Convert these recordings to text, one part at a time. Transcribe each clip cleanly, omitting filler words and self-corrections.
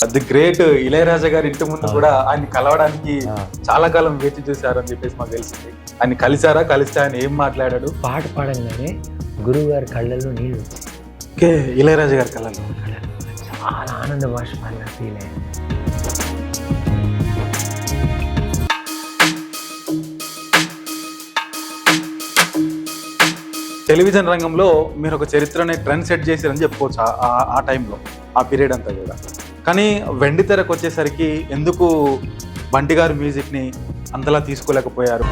The great Ilaiyaraaja గారి ఇంటి ముందు కూడా ఆయన కలవడానికి చాలా కాలం వేచి చూశారు అని చెప్పేసి మాకు తెలిసింది. ఆయన కలిసారా, కలిస్తే ఆయన ఏం మాట్లాడాడు? పాట పాడంగానే గురువు గారి కళ్ళల్లో నీళ్ళు వచ్చాయి. ఓకే, ఇళయరాజా గారి కళ్ళల్లో చాలా ఆనంద బాష్పాలుగా ఫీల్ అయ్యాను. టెలివిజన్ రంగంలో మీరు ఒక చరిత్రని ట్రెండ్ సెట్ చేశారని చెప్పుకోవచ్చు ఆ టైంలో, ఆ పీరియడ్ అంతా కూడా. కానీ వెండి తెరకు వచ్చేసరికి ఎందుకు బంటి గారి మ్యూజిక్ని అంతలా తీసుకోలేకపోయారు?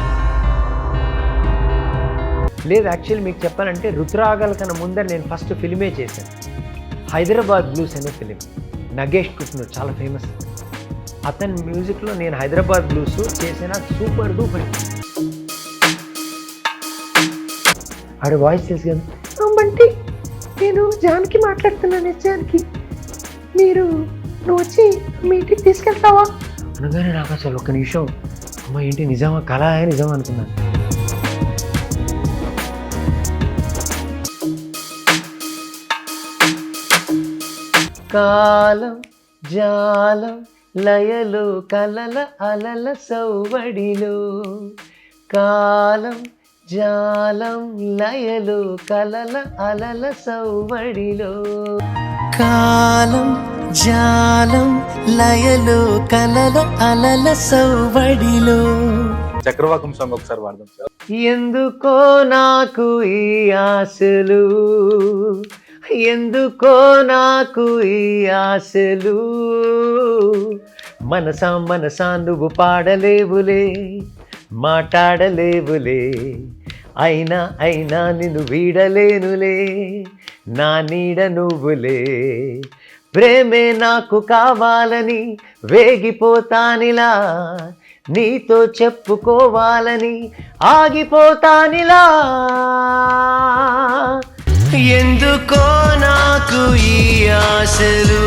లేదు, యాక్చువల్లీ మీకు చెప్పాలంటే రుతురాగాల కన్నా ముందర నేను ఫస్ట్ ఫిల్మే చేశాను. హైదరాబాద్ బ్లూస్ అనే ఫిలిం, నగేష్ కుట్నూర్ చాలా ఫేమస్. అతని మ్యూజిక్లో నేను హైదరాబాద్ బ్లూస్ చేసిన సూపర్ డూపర్. ఆడ వాయిస్ తెలుసు కదా, బంటి నేను జాన్కి మాట్లాడుతున్నాను, జాన్కి నువ్వు వచ్చి మీ ఇంటికి తీసుకెళ్తావా అనగానే నాకు అసలు ఒక్క నిమిషం అమ్మ ఏంటి నిజమా కళ నిజమా అనుకున్నాను. కాలం జాలం లయలో కలల అలల సౌవడిలో, కాలం జాలం లయలో కలల అలల సౌవడిలో, కాలం జాలం లయలో కలల అలల సౌవడిలో. చక్రవాకం సాంగ్ ఒకసారి వాడదాం సార్. ఎందుకో నాకు ఈ ఆశలు, ఎందుకో నాకు ఈ ఆశలు, మనసా మనసా నువ్వు పాడలేవులే, మాట్లాడలేవులే, అయినా అయినా నిన్ను వీడలేనులే, నా నీడ నువ్వులే, ప్రేమే నాకు కావాలని వేగిపోతానిలా, నీతో చెప్పుకోవాలని ఆగిపోతానిలా, ఎందుకో నాకు ఈ ఆశలు.